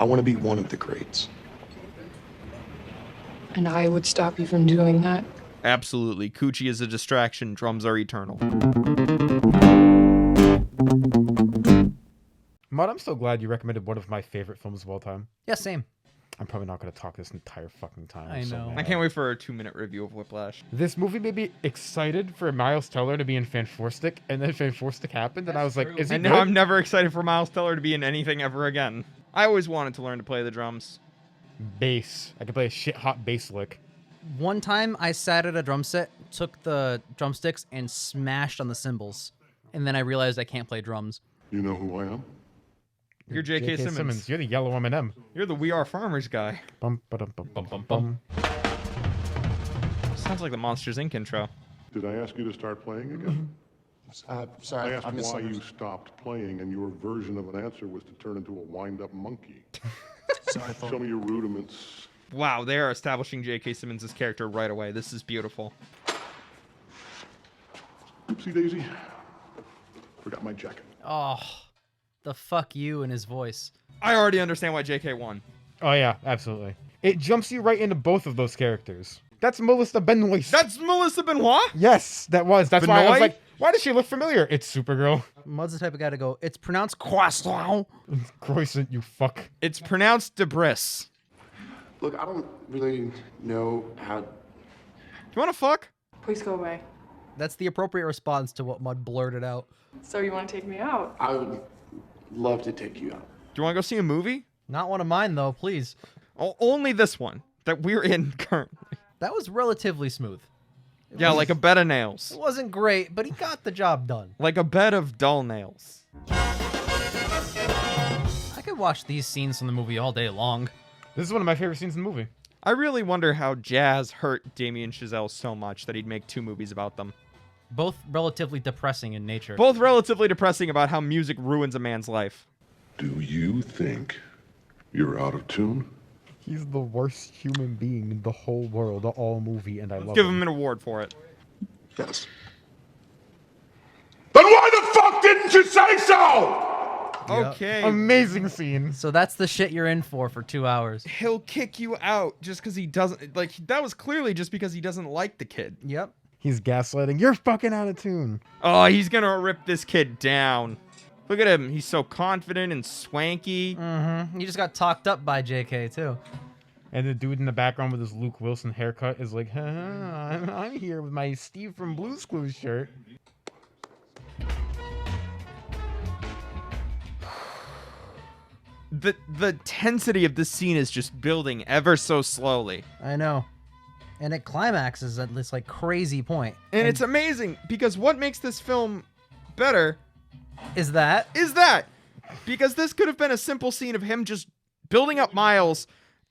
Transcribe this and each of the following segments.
I want to be one of the greats. And I would stop you from doing that. Absolutely. Coochie is a distraction. Drums are eternal. Mud, I'm so glad you recommended one of my favorite films of all time. Yeah, same. I'm probably not going to talk this entire fucking time. I know. I can't wait for a 2-minute review of Whiplash. This movie made me excited for Miles Teller to be in Fanforstic, and then Fanforstic happened, and I was like, is he And good? now I'm never excited for Miles Teller to be in anything ever again. I always wanted to learn to play the drums. Bass. I could play a shit hot bass lick. One time I sat at a drum set, took the drumsticks, and smashed on the cymbals. And then I realized I can't play drums. You know who I am? You're J.K. Simmons. You're the yellow M&M. You're the We Are Farmers guy. Bum, ba-dum, bum, bum, bum, bum. Sounds like the Monsters, Inc. intro. Did I ask you to start playing again? Sorry, I asked why you stopped playing, and your version of an answer was to turn into a wind-up monkey. Sorry, Show me your rudiments. Wow, they are establishing J.K. Simmons' character right away. This is beautiful. Oopsie daisy. Forgot my jacket. Oh, the fuck you and his voice. I already understand why J.K. won. Oh, yeah, absolutely. It jumps you right into both of those characters. That's Melissa Benoist. That's Melissa Benoist? Yes, that was. That's why I was Benoist? like, why does she look familiar? It's Supergirl. Mud's the type of guy to go, it's pronounced croissant. Croissant, you fuck. It's pronounced Debris. Look, I don't really know how... Do you want to fuck? Please go away. That's the appropriate response to what Mud blurted out. So you want to take me out? I would love to take you out. Do you want to go see a movie? Not one of mine, though, please. Only this one that we're in currently. That was relatively smooth. Yeah, like a bed of nails. It wasn't great, but he got the job done. Like a bed of dull nails. I could watch these scenes from the movie all day long. This is one of my favorite scenes in the movie. I really wonder how jazz hurt Damien Chazelle so much that he'd make 2 movies about them. Both relatively depressing in nature. Both relatively depressing about how music ruins a man's life. Do you think you're out of tune? He's the worst human being in the whole world, the all movie, and I love Give him an award for it. Yes. Then why the fuck didn't you say so? Okay. Amazing scene. So that's the shit you're in for 2 hours. He'll kick you out just because he doesn't... Like, that was clearly just because he doesn't like the kid. Yep. He's gaslighting. You're fucking out of tune. Oh, he's gonna rip this kid down. Look at him. He's so confident and swanky. Mm-hmm. You just got talked up by JK, too. And the dude in the background with his Luke Wilson haircut is like, I'm here with my Steve from Blue's Clues shirt. The tensity of this scene is just building ever so slowly. I know. And it climaxes at this, like, crazy point. And it's amazing because what makes this film better Is that? is that. Because this could have been a simple scene of him just building up Miles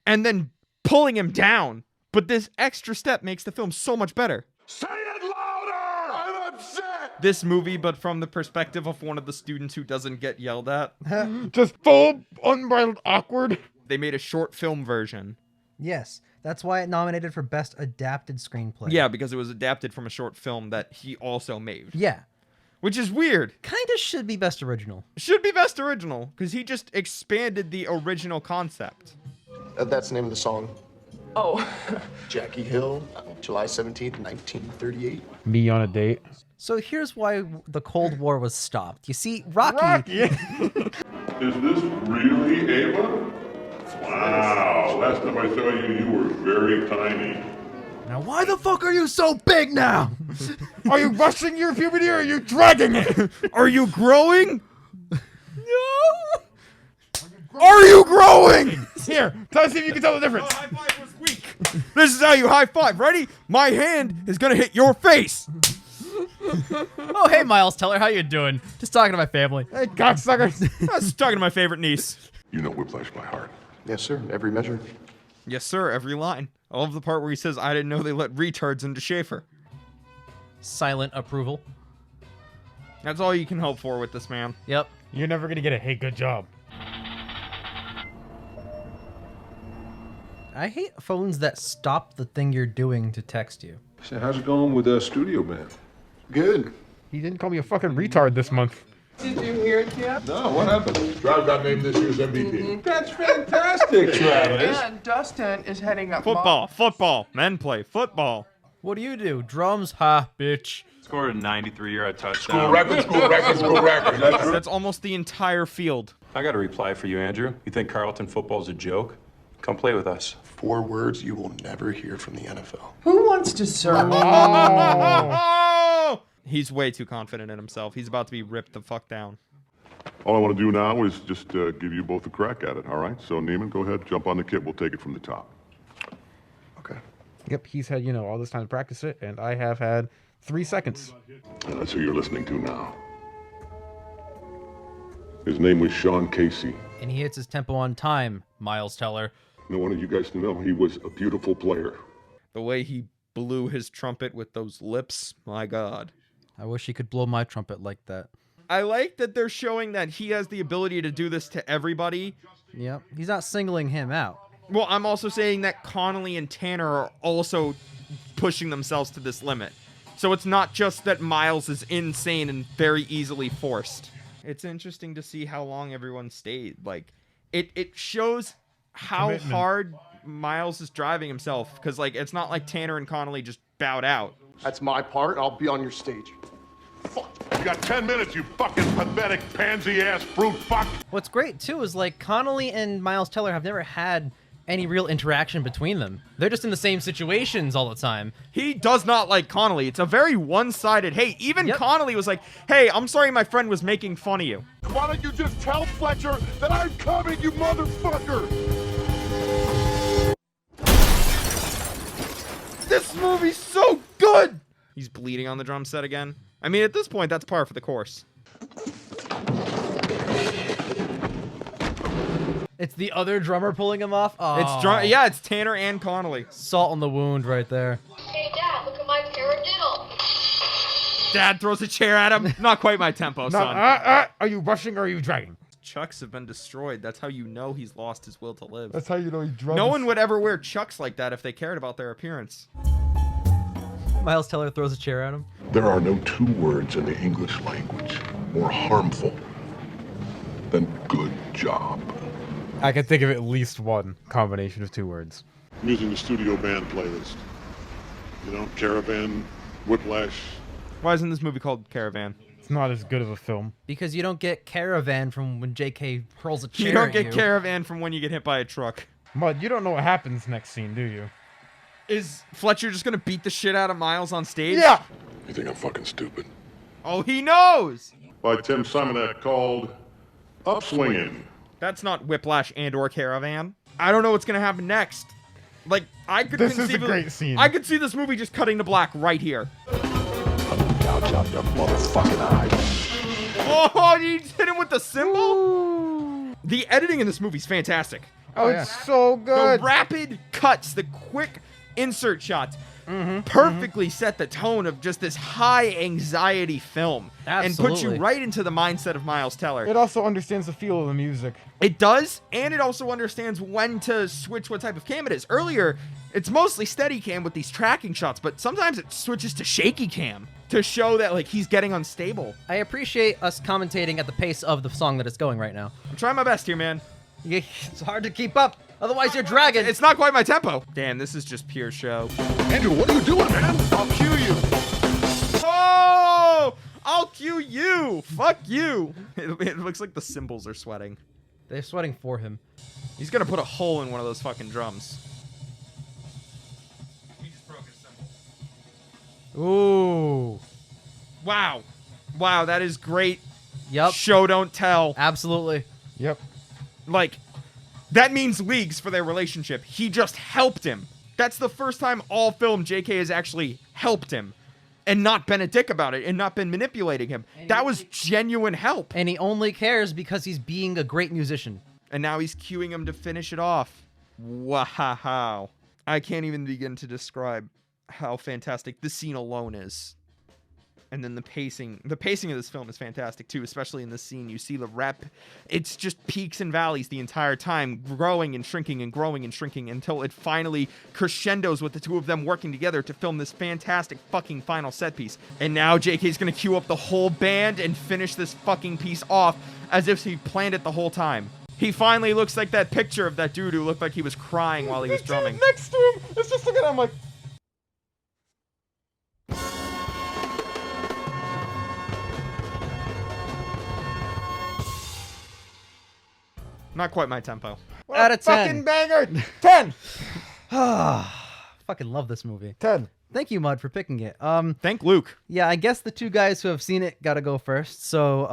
and then pulling him down. But this extra step makes the film so much better. Say it louder! I'm upset! This movie, but from the perspective of one of the students who doesn't get yelled at. Just full, unbridled, awkward. They made a short film version. Yes. That's why it nominated for Best Adapted Screenplay. Yeah, because it was adapted from a short film that he also made. Yeah. Which is weird. Kinda should be Best Original. Should be Best Original, because he just expanded the original concept. That's the name of the song. Oh. Jackie Hill, July 17th, 1938. Me on a date. So here's why the Cold War was stopped. You see, Rocky. Is this really Ava? Wow, last time I saw you, you were very tiny. Now why the fuck are you so big now? Are you rushing your puberty or are you dragging it? Are you growing? No. Are you growing? Here, try to see if you can tell the difference. High five was weak. This is how you high five. Ready? My hand is gonna hit your face. Oh, hey, Miles Teller, how you doing? Just talking to my family. Hey, cocksuckers. I was talking to my favorite niece. You know Whiplash by heart. Yes, sir. Every measure. Yes, sir. Every line. I love the part where he says, "I didn't know they let retards into Schaefer." Silent approval. That's all you can hope for with this man. Yep. You're never going to get a hey, good job. I hate phones that stop the thing you're doing to text you. So how's it going with Studio Band? Good. He didn't call me a fucking retard this month. Did you hear it, Jeff? No, what happened? Trav got named this year's MVP. That's fantastic, Travis. And Dustin is heading up Football. Men play football. What do you do? Drums? Ha, bitch. Scored a 93-yard touchdown. School record. That's almost the entire field. I got a reply for you, Andrew. You think Carleton football's a joke? Come play with us. 4 words you will never hear from the NFL. Who wants to serve? Oh! He's way too confident in himself. He's about to be ripped the fuck down. All I want to do now is just give you both a crack at it, all right? So, Neiman, go ahead, jump on the kit. We'll take it from the top. Okay. Yep, he's had, all this time to practice it, and I have had 3 seconds. And that's who you're listening to now. His name was Sean Casey. And he hits his tempo on time, Miles Teller. I wanted you guys to know he was a beautiful player. The way he blew his trumpet with those lips, my God. I wish he could blow my trumpet like that. I like that they're showing that he has the ability to do this to everybody. Yep, he's not singling him out. Well, I'm also saying that Connolly and Tanner are also pushing themselves to this limit. So it's not just that Miles is insane and very easily forced. It's interesting to see how long everyone stayed. Like, it shows how Commitment. hard Miles is driving himself. Because, like, it's not like Tanner and Connolly just bowed out. That's my part. I'll be on your stage. Fuck. You got 10 minutes, you fucking pathetic pansy-ass fruit fuck. What's great, too, is, like, Connolly and Miles Teller have never had any real interaction between them. They're just in the same situations all the time. He does not like Connolly. It's a very one-sided, hey, even Connolly was like, hey, I'm sorry my friend was making fun of you. Why don't you just tell Fletcher that I'm coming, you motherfucker? This movie's so good! He's bleeding on the drum set again. I mean, at this point, that's par for the course. It's the other drummer pulling him off. Oh, It's Tanner and Connolly. Salt on the wound right there. Hey, Dad, look at my paradiddle. Dad throws a chair at him. Not quite my tempo, son. Are you rushing or are you dragging? Chucks have been destroyed. That's how you know he's lost his will to live. That's how you know he drums. No one would ever wear Chucks like that if they cared about their appearance. Miles Teller throws a chair at him. There are no 2 words in the English language more harmful than good job. I can think of at least one combination of 2 words. I'm using the studio band playlist. Caravan, Whiplash. Why isn't this movie called Caravan? It's not as good of a film. Because you don't get Caravan from when JK hurls a chair You don't at get you. Caravan from when you get hit by a truck. Mud, you don't know what happens next scene, do you? Is Fletcher just gonna beat the shit out of Miles on stage? Yeah! You think I'm fucking stupid? Oh, he knows! By Tim Simonet called Upswinging. That's not Whiplash and or Caravan. I don't know what's gonna happen next. Like, I could This is a conceivably- great scene. I could see this movie just cutting to black right here. Gouge out your motherfucking eyes. Oh, you hit him with the cymbal? The editing in this movie is fantastic. Oh, it's so good. The rapid cuts, the quick insert shots, perfectly set the tone of just this high anxiety film and put you Absolutely. right into the mindset of Miles Teller. It also understands the feel of the music. It does, and it also understands when to switch what type of cam it is. Earlier, it's mostly steady cam with these tracking shots, but sometimes it switches to shaky cam to show that like he's getting unstable. I appreciate us commentating at the pace of the song that it's going right now. I'm trying my best here, man. It's hard to keep up, otherwise you're dragging. It's not quite my tempo. Damn, this is just pure show. Andrew, what are you doing, man? I'll cue you. Oh! I'll cue you! Fuck you! It looks like the cymbals are sweating. They're sweating for him. He's gonna put a hole in one of those fucking drums. Ooh. Wow. Wow, that is great. Yep. Show don't tell. Absolutely. Yep. Like, that means leagues for their relationship. He just helped him. That's the first time all film JK has actually helped him and not been a dick about it and not been manipulating him. That was genuine help. And he only cares because he's being a great musician. And now he's cueing him to finish it off. Wow. I can't even begin to describe how fantastic this scene alone is. And then the pacing of this film is fantastic too, especially in this scene. You see the rep. It's just peaks and valleys the entire time, growing and shrinking and growing and shrinking until it finally crescendos with the two of them working together to film this fantastic fucking final set piece. And now JK's gonna cue up the whole band and finish this fucking piece off as if he planned it the whole time. He finally looks like that picture of that dude who looked like he was crying while he was drumming. Next to him, it's just looking at him like. Not quite my tempo. Out of 10. Fucking banger. 10. Fucking love this movie. 10. Thank you, Mud, for picking it. Thank Luke. Yeah, I guess the two guys who have seen it gotta go first. So,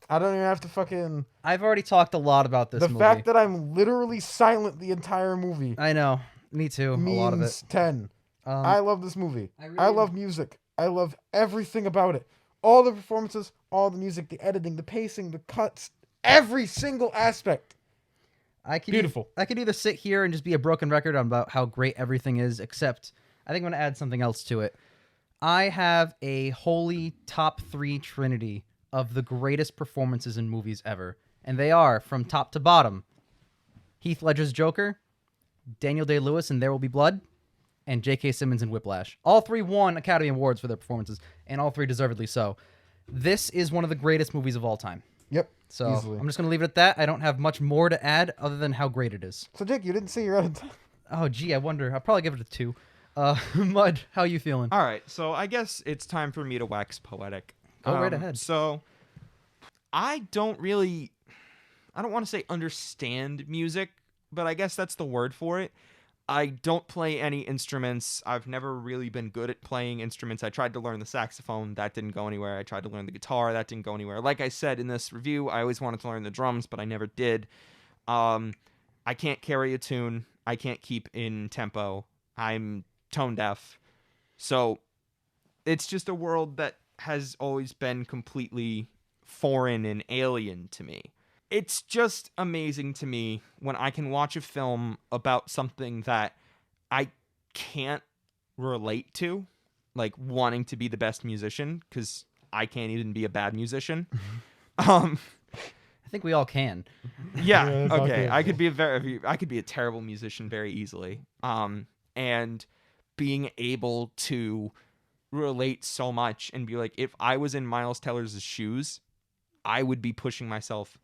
I don't even have to fucking. I've already talked a lot about this The movie. fact that I'm literally silent the entire movie I know. Me too. A lot of it. means 10. I love this movie. I I really- love music. I love everything about it. All the performances, all the music, the editing, the pacing, the cuts, every single aspect. Beautiful. I could either sit here and just be a broken record on about how great everything is, except I think I'm going to add something else to it. I have a holy top 3 trinity of the greatest performances in movies ever. And they are, from top to bottom, Heath Ledger's Joker, Daniel Day-Lewis in There Will Be Blood, and J.K. Simmons in Whiplash. All 3 won Academy Awards for their performances, and all 3 deservedly so. This is one of the greatest movies of all time. Yep. So easily. I'm just going to leave it at that. I don't have much more to add other than how great it is. So, Jake, you didn't say you're out of time. Oh, gee, I wonder. I'll probably give it a 2. Mud, how you feeling? All right, so I guess it's time for me to wax poetic. Go right ahead. So, I don't want to say understand music, but I guess that's the word for it. I don't play any instruments. I've never really been good at playing instruments. I tried to learn the saxophone. That didn't go anywhere. I tried to learn the guitar. That didn't go anywhere. Like I said in this review, I always wanted to learn the drums, but I never did. I can't carry a tune. I can't keep in tempo. I'm tone deaf. So it's just a world that has always been completely foreign and alien to me. It's just amazing to me when I can watch a film about something that I can't relate to, like wanting to be the best musician, because I can't even be a bad musician. I think we all can. Yeah, Yeah, that's all okay. good. I could be a terrible musician very easily. And being able to relate so much and be like, if I was in Miles Teller's shoes, I would be pushing myself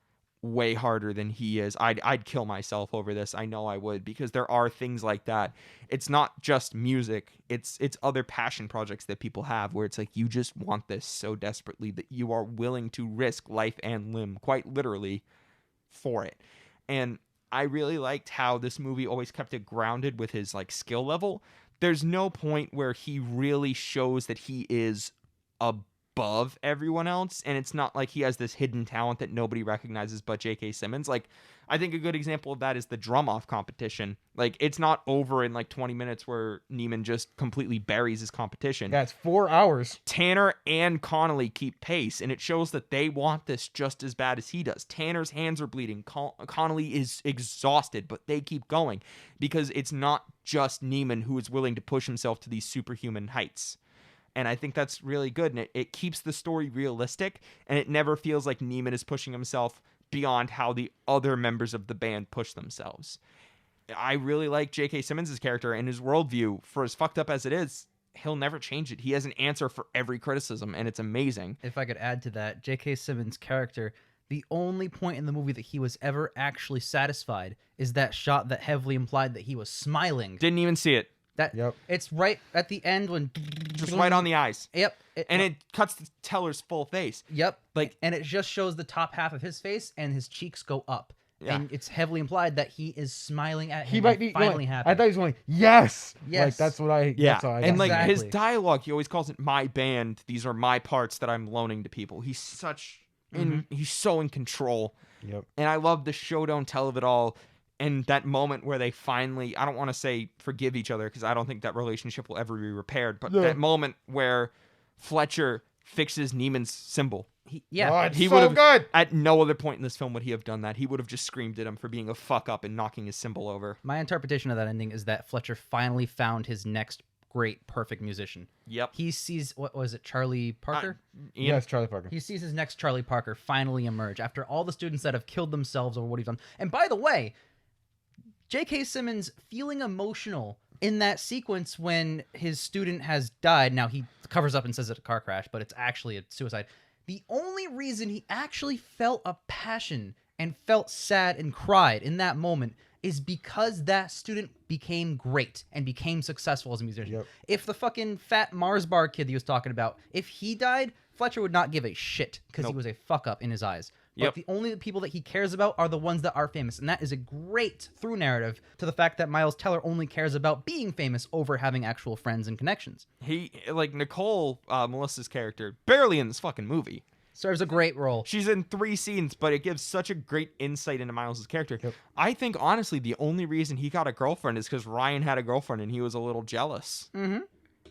way harder than he is. I'd kill myself over this. I know I would, because there are things like that. It's not just music. It's other passion projects that people have where it's like you just want this so desperately that you are willing to risk life and limb, quite literally, for it. And I really liked how this movie always kept it grounded with his like skill level. There's no point where he really shows that he is above everyone else, and it's not like he has this hidden talent that nobody recognizes but J.K. Simmons. Like, I think a good example of that is the drum off competition. Like, it's not over in like 20 minutes where Neiman just completely buries his competition. Yeah, it's 4 hours. Tanner and Connolly keep pace, and it shows that they want this just as bad as he does. Tanner's hands are bleeding. Connolly is exhausted, but they keep going because it's not just Neiman who is willing to push himself to these superhuman heights. And I think that's really good, and it keeps the story realistic, and it never feels like Neiman is pushing himself beyond how the other members of the band push themselves. I really like J.K. Simmons' character and his worldview. For as fucked up as it is, he'll never change it. He has an answer for every criticism, and it's amazing. If I could add to that, J.K. Simmons' character, the only point in the movie that he was ever actually satisfied is that shot that heavily implied that he was smiling. Didn't even see it. That Yep. It's right at the end when Just right on the eyes. Yep. And it cuts the teller's full face. Yep. Like- and it just shows the top half of his face and his cheeks go up. Yeah. And it's heavily implied that he is smiling at him. He might and be finally going, happy. I thought he was going, yes. Yes. Like, that's what I. Yeah, That's how I and got. like his Exactly. dialogue, he always calls it my band. These are my parts that I'm loaning to people. He's such, he's so in control. Yep. And I love the show don't tell of it all. And that moment where they finally, I don't want to say forgive each other because I don't think that relationship will ever be repaired. But No. that moment where Fletcher fixes Neiman's symbol. Yeah. Oh, it's He so would have, good. at no other point in this film would he have done that. He would have just screamed at him for being a fuck up and knocking his symbol over. My interpretation of that ending is that Fletcher finally found his next great, perfect musician. Yep. He sees, what was it, Charlie Parker? Ian, Yes, Charlie Parker. He sees his next Charlie Parker finally emerge after all the students that have killed themselves over what he's done. And by the way, J.K. Simmons feeling emotional in that sequence when his student has died. Now, he covers up and says it's a car crash, but it's actually a suicide. The only reason he actually felt a passion and felt sad and cried in that moment is because that student became great and became successful as a musician. Yep. If the fucking fat Mars bar kid that he was talking about, if he died, Fletcher would not give a shit because he was a fuck up in his eyes. But Yep. the only people that he cares about are the ones that are famous. And that is a great through narrative to the fact that Miles Teller only cares about being famous over having actual friends and connections. he like Nicole, Melissa's character, barely in this fucking movie. Serves a great role. She's in 3 scenes, but it gives such a great insight into Miles's character. I think honestly, the only reason he got a girlfriend is because Ryan had a girlfriend and he was a little jealous. Mm-hmm.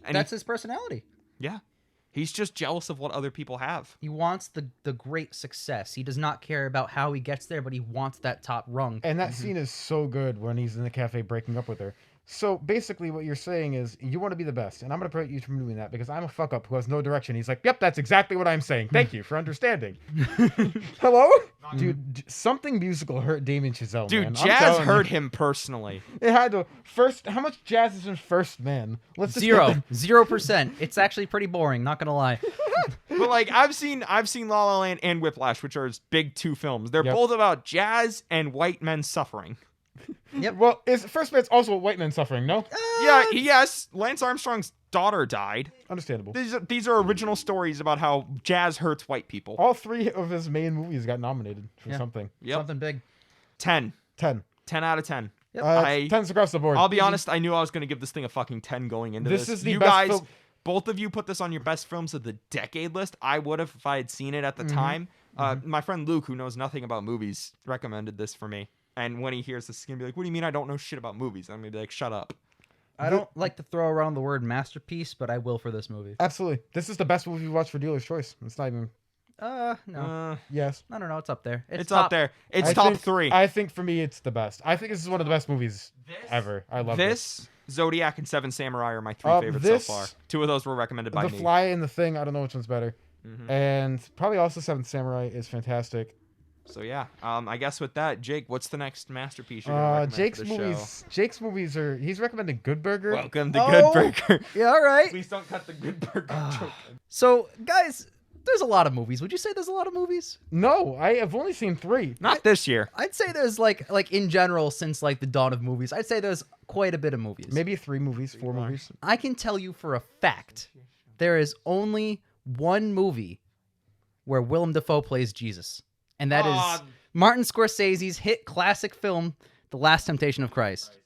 And That's his personality. yeah, he's just jealous of what other people have. He wants the great success. He does not care about how he gets there, but he wants that top rung. And that scene is so good when he's in the cafe breaking up with her. So basically what you're saying is you want to be the best, and I'm going to prevent you from doing that because I'm a fuck up who has no direction. He's like, yep, that's exactly what I'm saying. Thank you for understanding. Hello? Dude, something musical hurt Damien Chazelle, Dude, man. I'm Jazz telling hurt you. him personally. It had to. First, how much Jazz is in First Man? Let's just Zero. get 0%. It's actually pretty boring, not gonna lie. But like I've seen La La Land and Whiplash, which are his big 2 films. They're Yep. both about jazz and white men suffering. Well, is First Man's also a white man suffering, no? Yes, Lance Armstrong's daughter died. Understandable. These are original stories about how jazz hurts white people. All 3 of his main movies got nominated for Yeah. something. Yep. Something big. 10. 10. 10 out of 10. Yep. I- 10's across the board. I'll be honest, I knew I was going to give this thing a fucking 10 going into this. This is the you best guys, film- both of you put this on your best films of the decade list. I would have if I had seen it at the time. My friend Luke, who knows nothing about movies, recommended this for me. And when he hears this, he's going to be like, what do you mean I don't know shit about movies? I'm going to be like, shut up. I don't like to throw around the word masterpiece, but I will for this movie. Absolutely. This is the best movie we watched for Dealer's Choice. It's not even. No. Yes. I don't know. It's up there. It's top. up there. It's I top think- 3. I think for me, it's the best. I think this is one of the best movies ever. I love This, Zodiac, and Seven Samurai are my 3 favorites this- so far. 2 of those were recommended by The me. Fly and The Thing. I don't know which one's better. Mhm. And probably also Seventh Samurai is fantastic. So yeah, I guess with that, Jake, what's the next masterpiece you're gonna recommend Jake's for the movies. Jake's movies are. He's recommending Good Burger. Welcome to Oh. Good Burger. Yeah, all right. Please don't cut the Good Burger joke. So, guys, there's a lot of movies. Would you say there's a lot of movies? No, I have only seen 3. Not this year. I'd say there's like in general since like the dawn of movies. I'd say there's quite a bit of movies. Maybe 3 movies, 4 movies. I can tell you for a fact there is only one movie where Willem Dafoe plays Jesus, and that is Aw. Martin Scorsese's hit classic film, The Last Temptation of Christ.